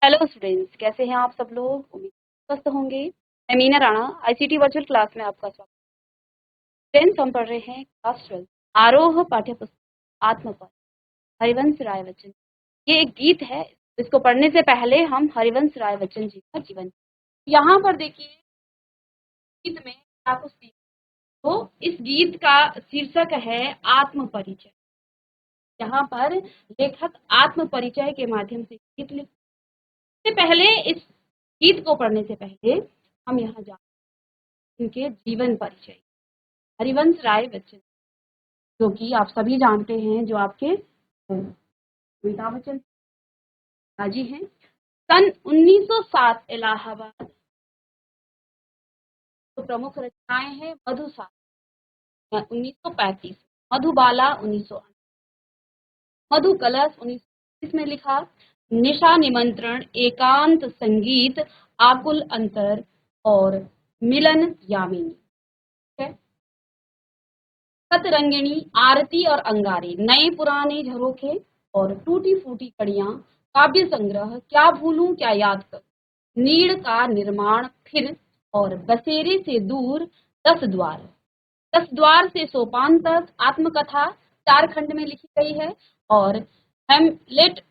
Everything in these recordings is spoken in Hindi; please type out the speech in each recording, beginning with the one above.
हेलो स्टूडेंट्स, कैसे हैं आप सब लोग। उम्मीद स्वस्थ होंगे। मैं Meena Rana ICT virtual class में आपका स्वागत। स्टूडेंट्स, हम पढ़ रहे हैं क्लास 12 आरोह पाठ्य पुस्तक आत्मपद, हरिवंश राय बच्चन। ये एक गीत है। इसको पढ़ने से पहले हम हरिवंश राय बच्चन जी का जीवन, यहाँ पर देखिए गीत में क्या कुछ सीख। तो इस गीत का शीर्षक है आत्म परिचय। यहाँ पर लेखक आत्म परिचय के माध्यम से गीत लिख। से पहले इस गीत को पढ़ने से पहले हम यहाँ उनके जीवन परिचय। हरिवंश राय बच्चन, जो कि आप सभी जानते हैं, जो आपके अमिताभ बच्चन जी हैं। सन 1907 इलाहाबाद। तो प्रमुख रचनाएं हैं मधुसा 1935, मधुबाला 1908, मधु कलश 1930 में लिखा, निशा निमंत्रण, एकांत संगीत, आकुल अंतर और मिलन यामिनी। सतरंगिणी, आरती और अंगारे, नए पुराने झरोखे और टूटी फूटी कड़ियां, काव्य संग्रह, क्या भूलूं क्या याद कर, नीड़ का निर्माण फिर, और बसेरे से दूर, 10 द्वार, 10 द्वार से सोपान तक, आत्मकथा 4 खंड में लिखी गई है। और हेमलेट,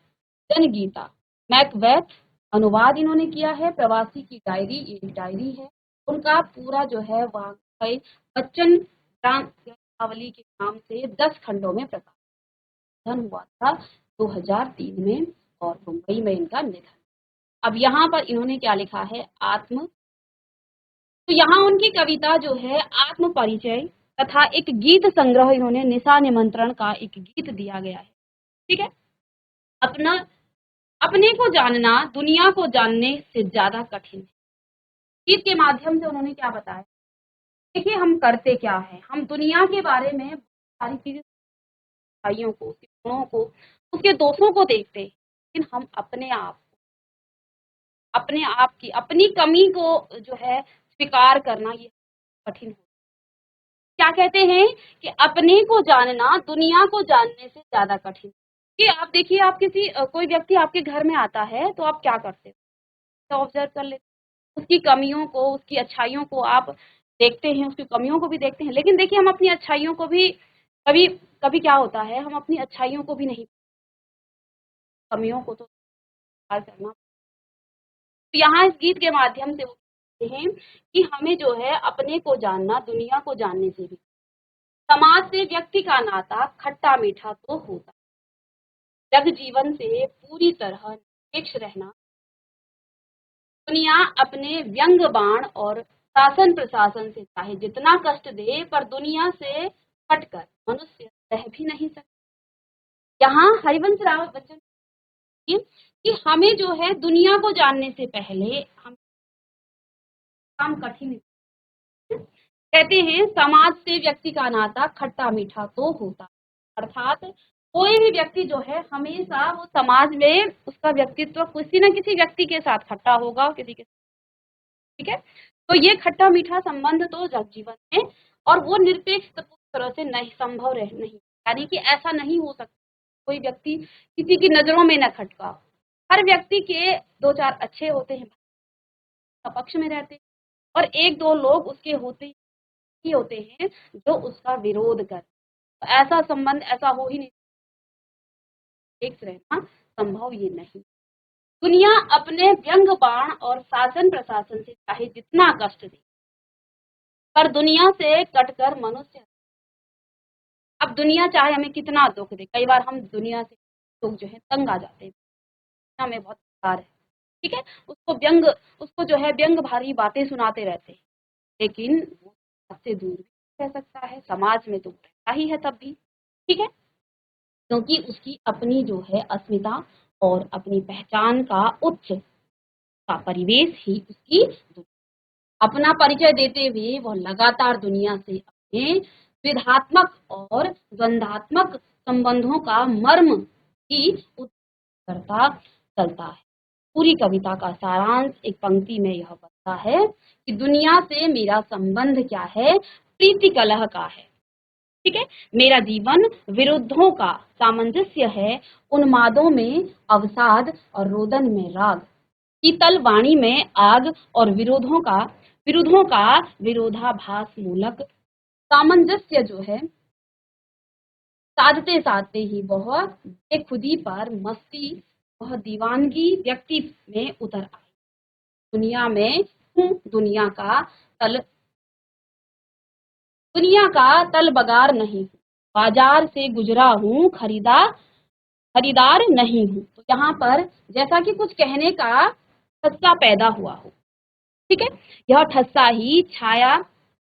जनगीता, मैकबेथ अनुवाद इन्होंने किया है। प्रवासी की डायरी, एक डायरी है उनका पूरा जो है वहाँ बच्चन ग्रंथावली के नाम से 10 खंडों में प्रकाशन हुआ था 2003 में, और मुंबई में इनका निधन। अब यहाँ पर इन्होंने क्या लिखा है, आत्म। तो यहाँ उनकी कविता जो है आत्म परिचय तथा एक गीत संग्रह, इन्होंने निशा निमंत्रण का एक गीत दिया गया है। ठीक है। अपना अपने को जानना दुनिया को जानने से ज्यादा कठिन है। गीत के माध्यम से उन्होंने क्या बताया, देखिए हम करते क्या है, हम दुनिया के बारे में सारी चीजें, भाइयों को, उसके गुणों को, उसके दोषों को देखते हैं, लेकिन हम अपने आप की अपनी कमी को जो है स्वीकार करना ये कठिन हो। क्या कहते हैं कि अपने को जानना दुनिया को जानने से ज्यादा कठिन। कि आप देखिए, आप किसी कोई व्यक्ति आपके घर में आता है तो आप क्या करते हो, तो ऑब्जर्व कर लेते, उसकी कमियों को, उसकी अच्छाइयों को आप देखते हैं, उसकी कमियों को भी देखते हैं। लेकिन देखिए, हम अपनी अच्छाइयों को भी कभी कभी क्या होता है, हम अपनी अच्छाइयों को भी नहीं, कमियों को तो स्वीकार करना। तो यहाँ इस गीत के माध्यम से वो कहते हैं कि हमें जो है अपने को जानना दुनिया को जानने से भी। समाज से व्यक्ति का नाता खट्टा मीठा तो होता, जग जीवन से पूरी तरह निरपेक्ष रहना। दुनिया अपने व्यंग बाण और शासन प्रशासन से चाहे जितना कष्ट दे, पर दुनिया से हटकर मनुष्य रह भी नहीं सकता। यहाँ हरिवंश राय बच्चन कि हमें जो है दुनिया को जानने से पहले हम काम कठिन। कहते हैं समाज से व्यक्ति का नाता खट्टा मीठा तो होता, अर्थात कोई भी व्यक्ति जो है हमेशा वो समाज में उसका व्यक्तित्व किसी न किसी व्यक्ति के साथ खट्टा होगा, किसी के। ठीक है। तो ये खट्टा मीठा संबंध तो जग जीवन है, और वो निरपेक्ष तरह से नहीं संभव नहीं, यानी कि ऐसा नहीं हो सकता कोई व्यक्ति किसी की नजरों में न खटका। हर व्यक्ति के 2-4 अच्छे होते हैं, पक्ष में रहते हैं, और 1-2 लोग उसके होते ही होते हैं जो उसका विरोध कर। तो ऐसा संबंध ऐसा हो ही नहीं, एक रहना संभव ये नहीं। दुनिया अपने व्यंग बाण और शासन प्रशासन से चाहे जितना कष्ट दे, पर दुनिया से कटकर मनुष्य। अब दुनिया चाहे हमें कितना दुख दे, कई बार हम दुनिया से लोग जो है तंग आ जाते हैं, हमें बहुत प्यार है, ठीक है, उसको जो है व्यंग भारी बातें सुनाते रहते हैं, लेकिन वो सबसे दूर भी रह सकता है, समाज में तो रहता ही है तब भी। ठीक है, क्योंकि उसकी अपनी जो है अस्मिता और अपनी पहचान का उच्च का परिवेश ही उसकी अपना परिचय देते हुए वह लगातार दुनिया से अपने विधात्मक और द्वंद्वात्मक संबंधों का मर्म ही करता चलता है। पूरी कविता का सारांश एक पंक्ति में यह बताता है कि दुनिया से मेरा संबंध क्या है, प्रीति कलह का है। ठीक है, मेरा जीवन विरुद्धों का सामंजस्य है, उन्मादों में अवसाद और रोदन में राग। शीतल वाणी में आग और विरोधों का विरोधाभास मूलक सामंजस्य जो है साधते साधते ही वह बेखुदी पर मस्ती वह दीवानगी व्यक्ति में उतर आई। दुनिया में हूँ, तल दुनिया का तल बगार नहीं हूँ, बाजार से गुजरा हूँ, खरीदार नहीं हूँ। तो यहाँ पर जैसा कि कुछ कहने का ठस्सा पैदा हुआ हो, ठीक है, यह ठस्सा ही छाया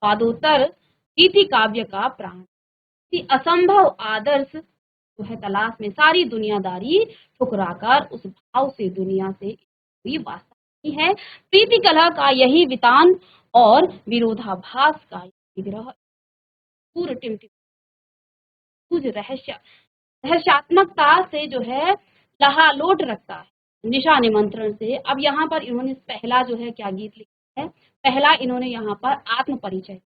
पादोत्तर गीति काव्य का प्राण। असंभव आदर्श जो है तलाश में सारी दुनियादारी ठुकराकर उस भाव से दुनिया से कोई वास्ता नहीं है। प्रीति कलह का यही वितान और विरोधाभास का विग्रह पूर्ण टिमटिम कुछ रहस्यात्मकता से जो है लहालोट रखता है निशा निमंत्रण से। अब यहाँ पर इन्होंने पहला जो है क्या गीत लिखा है, पहला इन्होंने यहाँ पर आत्म परिचय,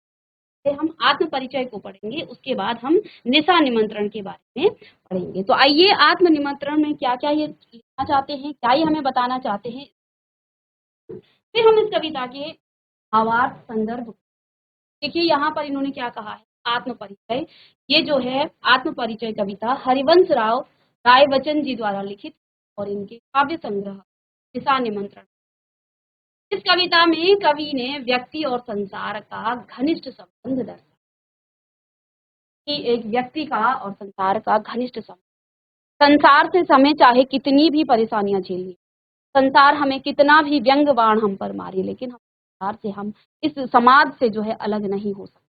हम आत्म परिचय को पढ़ेंगे, उसके बाद हम निशा निमंत्रण के बारे में पढ़ेंगे। तो आइए आत्म निमंत्रण में क्या क्या ये लिखना चाहते हैं, क्या ये हमें बताना चाहते हैं, फिर हम इस कविता के भावार्थ संदर्भ। देखिए यहाँ पर इन्होंने क्या कहा है, आत्म परिचय। ये जो है आत्म परिचय कविता हरिवंश राय बच्चन जी द्वारा लिखित और इनके काव्य संग्रह निशा निमंत्रण। इस कविता में कवि ने व्यक्ति और संसार का घनिष्ठ संबंध दर्शाया कि एक व्यक्ति का और संसार का घनिष्ठ संबंध। संसार से हमें चाहे कितनी भी परेशानियां झेलनी, संसार हमें कितना भी व्यंग बाण हम पर मारे, लेकिन हम संसार से, हम इस समाज से जो है अलग नहीं हो सकते।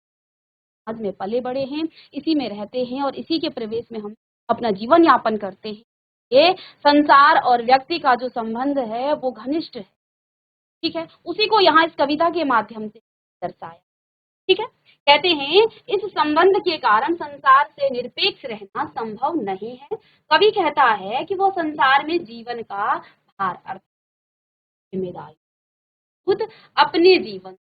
समाज में पले बड़े हैं, इसी में रहते हैं और इसी के प्रवेश में हम अपना जीवन यापन करते हैं। ये संसार और व्यक्ति का जो संबंध है वो घनिष्ठ है, ठीक है, उसी को यहाँ इस कविता के माध्यम से दर्शाया। ठीक है, कहते हैं इस संबंध के कारण संसार से निरपेक्ष रहना संभव नहीं है। कवि कहता है कि वो संसार में जीवन का भार अर्थ जिम्मेदारी खुद अपने जीवन,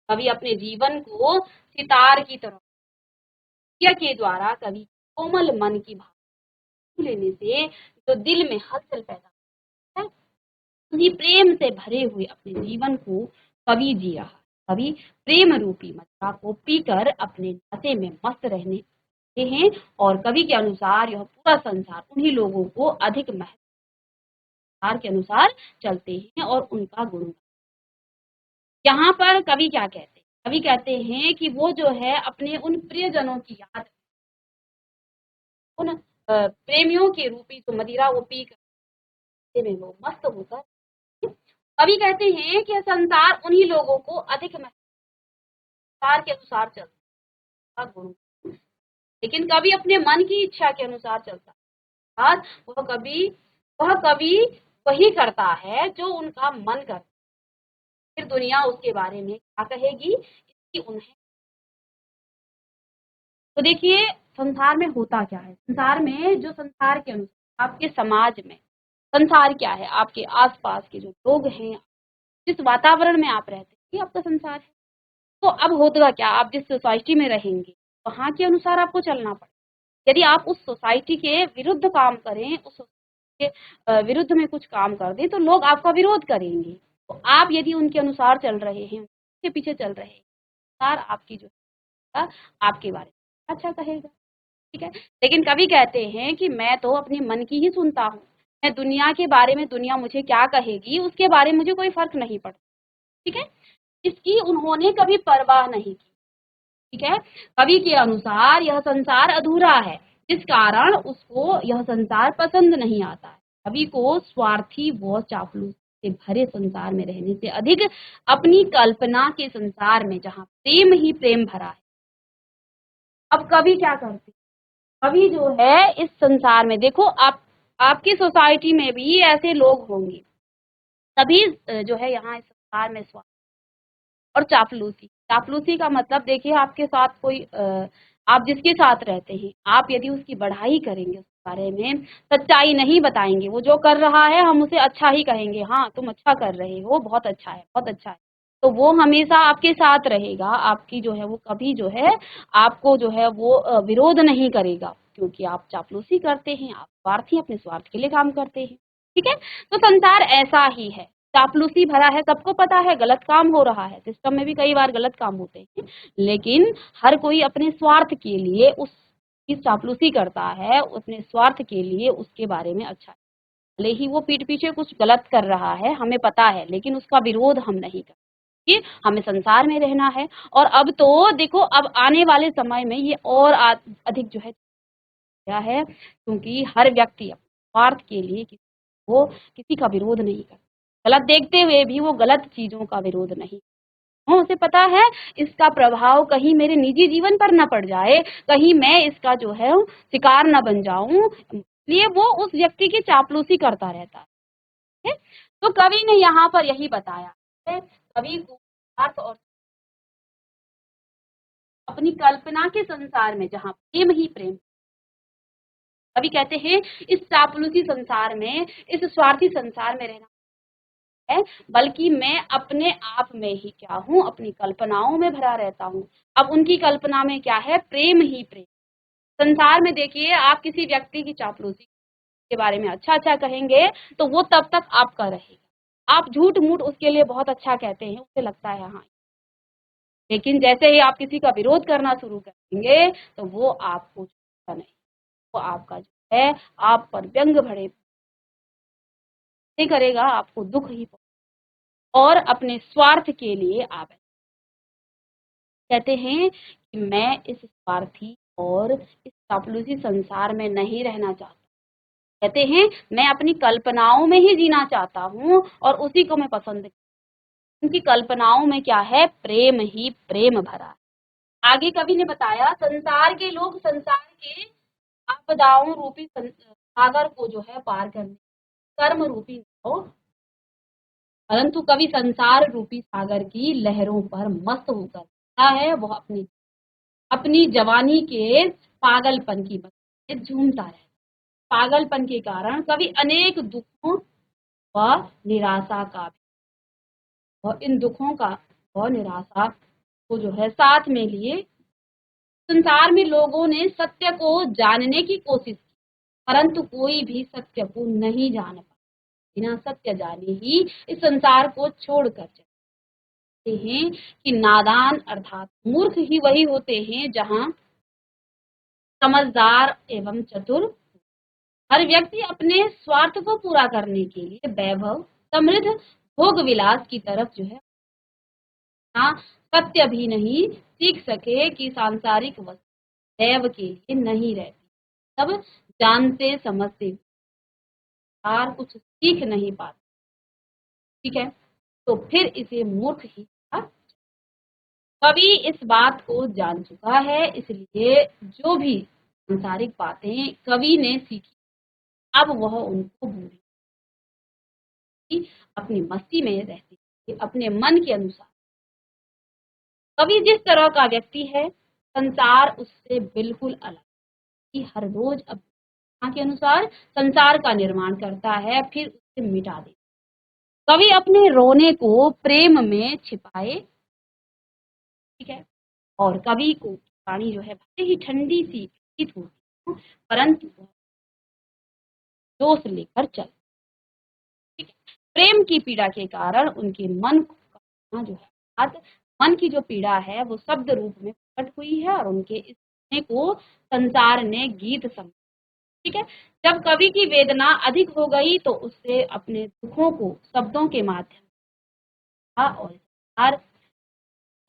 कवि अपने जीवन को सितार की तरह के द्वारा कवि कोमल मन की भावना लेने से जो दिल में हलचल पैदा है, उसी प्रेम से भरे हुए अपने जीवन को कवि जी रहा। कवि प्रेम रूपी मदिरा को पीकर अपने नशे में मस्त रहने हैं और कवि के अनुसार यह पूरा संसार उन्हीं लोगों को अधिक महत्व के अनुसार चलते हैं और उनका गुण। यहाँ पर कवि क्या कहते हैं, कवि कहते हैं कि वो जो है अपने उन प्रियजनों की याद, उन प्रेमियों के रूपी जो मदिरा वो पीकर में वो मस्त होकर, कवि कहते हैं कि संसार उन्हीं लोगों को अधिक महत्व के अनुसार चलता है गुण, लेकिन कवि अपने मन की इच्छा के अनुसार चलता है। वह कवि वही करता है जो उनका मन करता है, फिर दुनिया उसके बारे में क्या कहेगी इसकी उन्हें। तो देखिए संसार में होता क्या है, संसार में जो संसार के अनुसार आपके समाज में संसार क्या है, आपके आसपास के जो लोग हैं, जिस वातावरण में आप रहते हैं, ये आपका संसार है। तो अब होगा क्या, आप जिस सोसाइटी में रहेंगे वहाँ के अनुसार आपको चलना पड़ेगा। यदि आप उस सोसाइटी के विरुद्ध काम करें, उस के विरुद्ध में कुछ काम कर दें, तो लोग आपका विरोध करेंगे। तो आप यदि उनके अनुसार चल रहे हैं, उनके पीछे चल रहे हैं, आपकी जो आपके बारे में अच्छा कहेगा, ठीक है। लेकिन कवि कहते हैं कि मैं तो अपने मन की ही सुनता हूँ, मैं दुनिया के बारे में, दुनिया मुझे क्या कहेगी उसके बारे में मुझे कोई फर्क नहीं पड़ता, ठीक है। इसकी उन्होंने कभी परवाह नहीं की, ठीक है। कवि के अनुसार यह संसार अधूरा है, जिस कारण उसको यह संसार पसंद नहीं आता है। कवि को स्वार्थी व चापलूस से भरे संसार में रहने से अधिक अपनी कल्पना के संसार में जहाँ प्रेम ही प्रेम भरा है। अब कवि क्या करते, कवि जो है इस संसार में, देखो आपकी सोसाइटी में भी ऐसे लोग होंगे, तभी जो है यहाँ इस संसार में स्वार्थ और चापलूसी का मतलब देखिए आपके साथ कोई आप जिसके साथ रहते हैं, आप यदि उसकी बढ़ाई करेंगे, उस बारे में सच्चाई नहीं बताएंगे, वो जो कर रहा है हम उसे अच्छा ही कहेंगे, हाँ तुम अच्छा कर रहे हो, बहुत अच्छा है, बहुत अच्छा है, तो वो हमेशा आपके साथ रहेगा। आपकी जो है वो कभी जो है आपको जो है वो विरोध नहीं करेगा, क्योंकि आप चापलूसी करते हैं, आप स्वार्थी अपने स्वार्थ के लिए काम करते हैं। ठीक है। तो संसार ऐसा ही है, चापलूसी भरा है, सबको पता है गलत काम हो रहा है, सिस्टम में भी कई बार गलत काम होते हैं, लेकिन हर कोई अपने स्वार्थ के लिए उसकी चापलूसी करता है, अपने स्वार्थ के लिए उसके बारे में अच्छा, भले ही वो पीठ पीछे कुछ गलत कर रहा है, हमें पता है, लेकिन उसका विरोध हम नहीं करते कि हमें संसार में रहना है। और अब तो देखो, अब आने वाले समय में ये और अधिक जो है क्या है, क्योंकि हर व्यक्ति अपने स्वार्थ के लिए वो किसी का विरोध नहीं करता, गलत देखते हुए भी वो गलत चीजों का विरोध नहीं, उसे पता है इसका प्रभाव कहीं मेरे निजी जीवन पर न पड़ जाए, कहीं मैं इसका जो है शिकार न बन जाऊं, इसलिए वो उस व्यक्ति की चापलूसी करता रहता है। तो कवि ने यहाँ पर यही बताया है, कवि को अर्थ और अपनी कल्पना के संसार में जहाँ प्रेम ही प्रेम, कवि कहते हैं इस चापलूसी संसार में, इस स्वार्थी संसार में रहना है, बल्कि मैं अपने आप में ही क्या हूँ, अपनी कल्पनाओं में भरा रहता हूँ। अब उनकी कल्पना में क्या है, प्रेम ही प्रेम। संसार में देखिए, आप किसी व्यक्ति की चापलूसी के बारे में अच्छा अच्छा कहेंगे तो वो तब तक आपका रहेगा, आप झूठ मूठ उसके लिए बहुत अच्छा कहते हैं, उसे लगता है हाँ, लेकिन जैसे ही आप किसी का विरोध करना शुरू करेंगे तो वो आपको नहीं, वो आपका जो है आप पर व्यंग भरे करेगा, आपको दुख ही और अपने स्वार्थ के लिए आप कहते हैं कि मैं इस स्वार्थी और इस चापलूसी संसार में नहीं रहना चाहता, कहते हैं मैं अपनी कल्पनाओं में ही जीना चाहता हूँ और उसी को मैं पसंद, क्योंकि कल्पनाओं में क्या है, प्रेम ही प्रेम भरा है। आगे कवि ने बताया, संसार के लोग संसार के आपदाओं रूपी सागर को जो है पार करने कर्म रूपी हो, परंतु कवि संसार रूपी सागर की लहरों पर मस्त होकर है, वह अपनी अपनी जवानी के पागलपन की मस्ती में झूमता है। पागलपन के कारण कवि अनेक दुखों व निराशा का, और इन दुखों का और निराशा को जो है साथ में लिए, संसार में लोगों ने सत्य को जानने की कोशिश की, परंतु कोई भी सत्य को नहीं जान पाया, बिना सत्य जाने ही इस संसार को छोड़कर चलते हैं कि नादान अर्थात मूर्ख ही वही होते हैं जहां समझदार एवं चतुर, हर व्यक्ति अपने स्वार्थ को पूरा करने के लिए वैभव समृद्ध भोग विलास की तरफ जो है, हाँ, सत्य भी नहीं सीख सके कि सांसारिक वस्तु दैव के लिए नहीं रहती, सब जानते समझते और कुछ सीख नहीं पाते, ठीक है, तो फिर इसे मूर्ख ही कहा। कवि इस बात को जान चुका है, इसलिए जो भी सांसारिक बातें कवि ने सीखी, अब वह उनको भूल अपनी मस्ती में रहती है, अपने मन के अनुसार। कवि जिस तरह का व्यक्ति है, संसार उससे बिल्कुल अलग, कि हर रोज अपने के अनुसार संसार का निर्माण करता है, फिर उसे मिटा देता। कवि अपने रोने को प्रेम में छिपाए, ठीक है, और कवि को वाणी जो है भले ही ठंडी सी प्रतीत होती है, परंतु जोश लेकर चल, ठीक है। प्रेम की पीड़ा के कारण उनके मन का जो है, मन की जो पीड़ा है वो शब्द रूप में प्रकट हुई है, और उनके इस को संसार ने गीत समझा, ठीक है। जब कवि की वेदना अधिक हो गई तो उससे अपने दुखों को शब्दों के माध्यम, और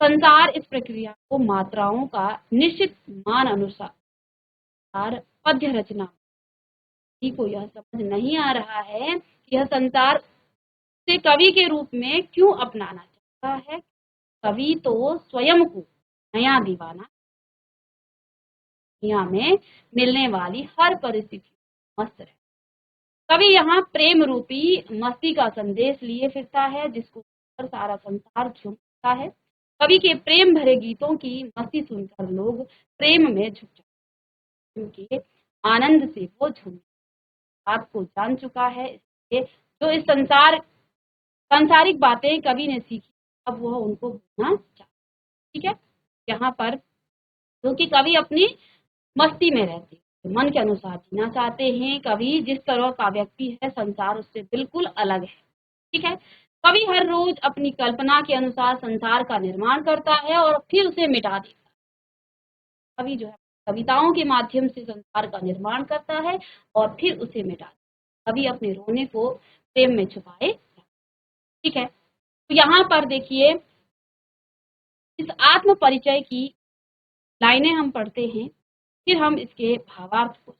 संसार इस प्रक्रिया को मात्राओं का निश्चित मान अनुसार पद्य रचना को यह समझ नहीं आ रहा है कि यह संसार से कवि के रूप में क्यों अपनाना चाहता है। कवि तो स्वयं को नया दीवाना, दुनिया में मिलने वाली हर परिस्थिति मस्त रहे। कवि यहाँ प्रेम रूपी मस्ती का संदेश लिए फिरता है, जिसको सारा संसार झूमता है। कवि के प्रेम भरे गीतों की मस्ती सुनकर लोग प्रेम में झुक जाते, क्योंकि आनंद से वो झूम बात को जान चुका है, इसलिए जो इस सांसारिक बातें कवि ने सीखी, अब वह उनको भूलना चाहता, ठीक है। यहाँ पर क्योंकि कवि अपनी मस्ती में रहते, मन के अनुसार जीना चाहते हैं। कवि जिस तरह का व्यक्ति है, संसार उससे बिल्कुल अलग है। ठीक है, कवि हर रोज अपनी कल्पना के अनुसार संसार का निर्माण करता है और फिर उसे मिटा देता है। कवि जो है कविताओं के माध्यम से संसार का निर्माण करता है और फिर उसे मिटा देता है। कवि अपने रोने को प्रेम में छुपाए। ठीक है, तो यहाँ पर देखिए इस आत्म परिचय की लाइनें हम पढ़ते हैं, फिर हम इसके भावार्थ को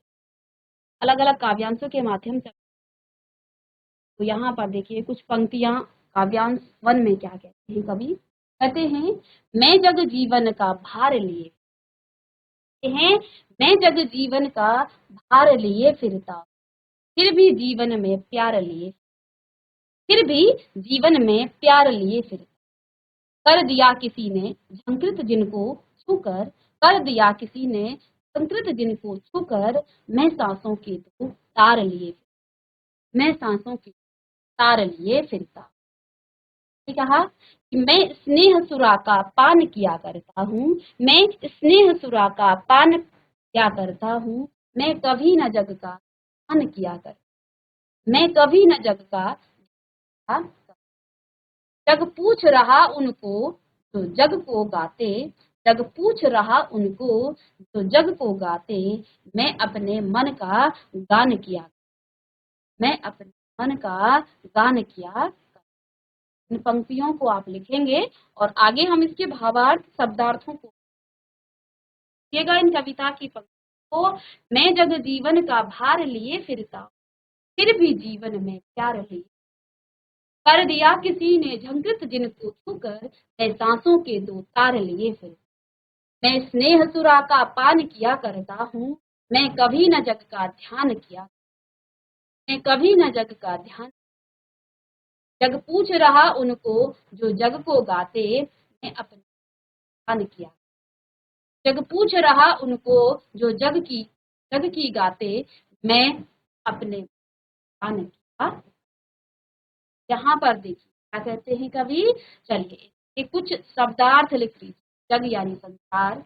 अलग अलग काव्यांशों के माध्यम से। तो यहाँ पर देखिए कुछ पंक्तियां काव्यांश 1 में क्या कहते हैं कवि। कहते हैं, मैं जग जीवन का भार लिए हैं, मैं जग जीवन का भार लिए फिरता, फिर भी जीवन में प्यार लिए, फिर भी जीवन में प्यार लिए फिरता। कर दिया किसी ने झंकृत जिनको छूकर, कर दिया किसी ने झंकृत जिनको छूकर, मैं सांसों के दो तार लिए, मैं सांसों के तार लिए फिरता। कहा कि मैं स्नेह सुरा का पान किया करता हूँ, मैं स्नेह सुरा का पान किया करता हूँ, मैं कभी न जग का पान किया कर, मैं कभी न जग का जग पूछ रहा उनको जो जग को गाते, जग पूछ रहा उनको जो जग को गाते, मैं अपने मन का गान किया, मैं अपने मन का गान किया। इन पंक्तियों को आप लिखेंगे और आगे हम इसके भावार्थ शब्दार्थों को लिखिएगा। इन कविता की पंक्तियों को, मैं जग जीवन का भार लिए फिरता, फिर भी जीवन में प्यार लिए, कर दिया किसी ने झंकृत जिनको छूकर, मैं सांसों के दो तार लिए फिर, मैं स्नेह सुरा का पान किया करता हूँ, मैं कभी न जग का ध्यान किया, मैं कभी न जग का ध्यान, जग पूछ रहा उनको जो जग को गाते, मैं अपने ध्यान किया, जग पूछ रहा उनको जो जग की गाते, मैं अपने ध्यान किया। यहाँ पर देखिए क्या कहते हैं कवि। चलिए ये कुछ शब्दार्थ लिख लीजिए। जग यानी संसार,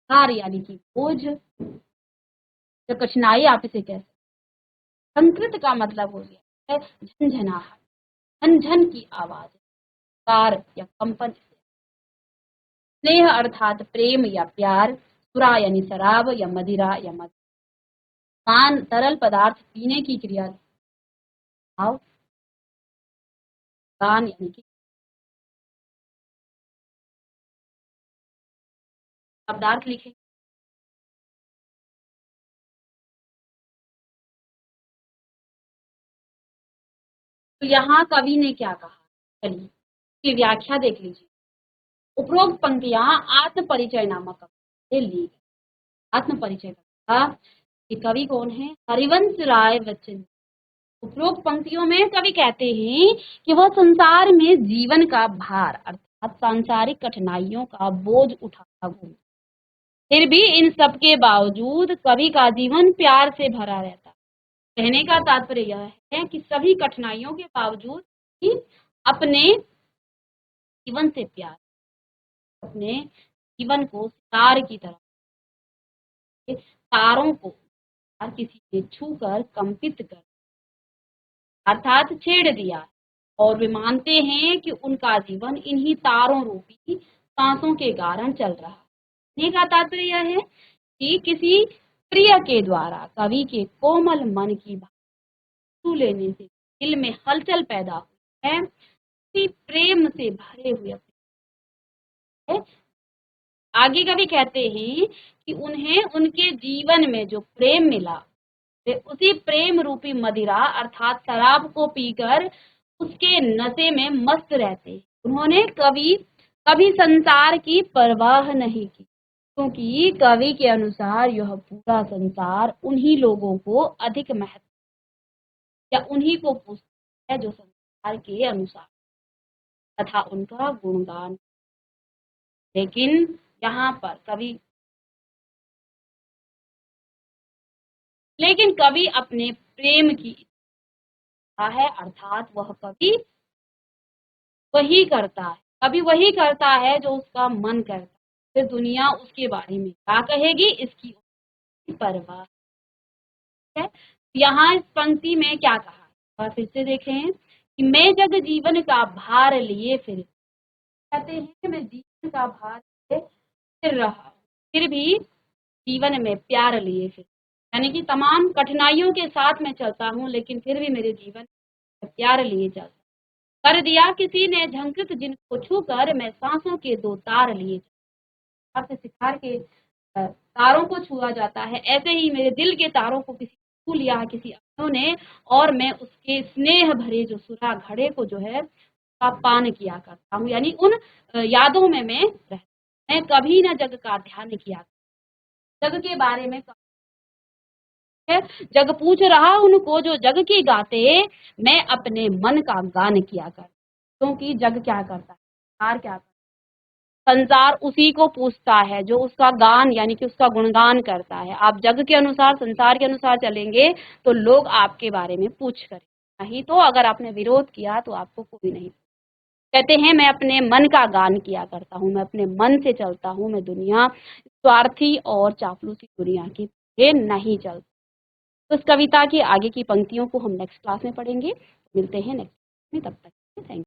भार यानी कि बोझ, जो कठिनाई आप इसे कह सकते। संकृत का मतलब हो गया है झनझनाहट, झनझन की आवाज, कार या कंपन। स्नेह अर्थात प्रेम या प्यार, सुरा यानी शराब या मदिरा या मद, पान तरल पदार्थ पीने की क्रिया, भाव, गान यानी कि शब्दार्थ लिखे। तो यहाँ कवि ने क्या कहा, चलिए इसकी व्याख्या देख लीजिए। उपरोक्त पंक्तियां आत्म परिचय नामक कवि से ली गई। आत्म परिचय का कि कवि कौन है, हरिवंश राय बच्चन। उपरोक्त पंक्तियों में कवि कहते हैं कि वह संसार में जीवन का भार अर्थात सांसारिक कठिनाइयों का बोझ उठाता घूम, फिर भी इन सब के बावजूद कवि का जीवन प्यार से भरा रहता। कहने का तात्पर्य यह है कि सभी कठिनाइयों के बावजूद ही अपने जीवन से प्यार, अपने जीवन को तार की तरह, तारों को हर किसी ने छूकर कंपित कर अर्थात छेड़ दिया, और वे मानते हैं कि उनका जीवन इन्हीं तारों रूपी सांसों के कारण चल रहा है। कहने का तात्पर्य यह है कि किसी प्रिय के द्वारा कवि के कोमल मन की बात छू लेने से दिल में हलचल पैदा हुई है, उसी प्रेम से भरे हुए है। आगे कवि कहते हैं कि उन्हें उनके जीवन में जो प्रेम मिला, वे उसी प्रेम रूपी मदिरा अर्थात शराब को पीकर उसके नशे में मस्त रहते। उन्होंने कभी संसार की परवाह नहीं की, क्योंकि कवि के अनुसार यह पूरा संसार उन्हीं लोगों को अधिक महत्व या उन्हीं को पूछता है जो संसार के अनुसार तथा उनका गुणगान। लेकिन यहाँ पर कवि अपने प्रेम की इच्छा है, अर्थात वह कवि वही करता है, कवि वही करता है जो उसका मन करता है। फिर दुनिया उसके बारे में क्या कहेगी इसकी परवाह है। यहाँ इस पंक्ति में क्या कहा है और फिर से देखें कि मैं जग जीवन का भार लिए फिर, कहते हैं कि मैं जीवन का भार लिए फिर रहा, फिर भी जीवन में प्यार लिए फिर, यानी कि तमाम कठिनाइयों के साथ मैं चलता हूँ लेकिन फिर भी मेरे जीवन में प्यार लिए चलता। कर दिया किसी ने झंकृत जिनको छू कर, मैं सांसों के दो तार लिए, आपसे सिखार के तारों को छुआ जाता है, ऐसे ही मेरे दिल के तारों को किसी छू लिया किसी अपनों ने, और मैं उसके स्नेह भरे जो सुरा घड़े को जो है उसका पान किया करता हूँ। यानी उन यादों में मैं रहता, मैं कभी न जग का ध्यान किया, जग के बारे में है, जग पूछ रहा उनको जो जग की गाते, मैं अपने मन का गान किया कर, क्योंकि जग क्या करता है, संसार क्या करता है, संसार उसी को पूछता है जो उसका गान यानी कि उसका गुणगान करता है। आप जग के अनुसार संसार के अनुसार चलेंगे तो लोग आपके बारे में पूछ करेंगे, नहीं तो अगर आपने विरोध किया तो आपको कोई नहीं। कहते हैं मैं अपने मन का गान किया करता हूँ, मैं अपने मन से चलता हूँ, मैं दुनिया स्वार्थी और चापलूसी दुनिया की नहीं चलता। तो इस कविता की आगे की पंक्तियों को हम नेक्स्ट क्लास में पढ़ेंगे। मिलते हैं नेक्स्ट में, तब तक थैंक यू।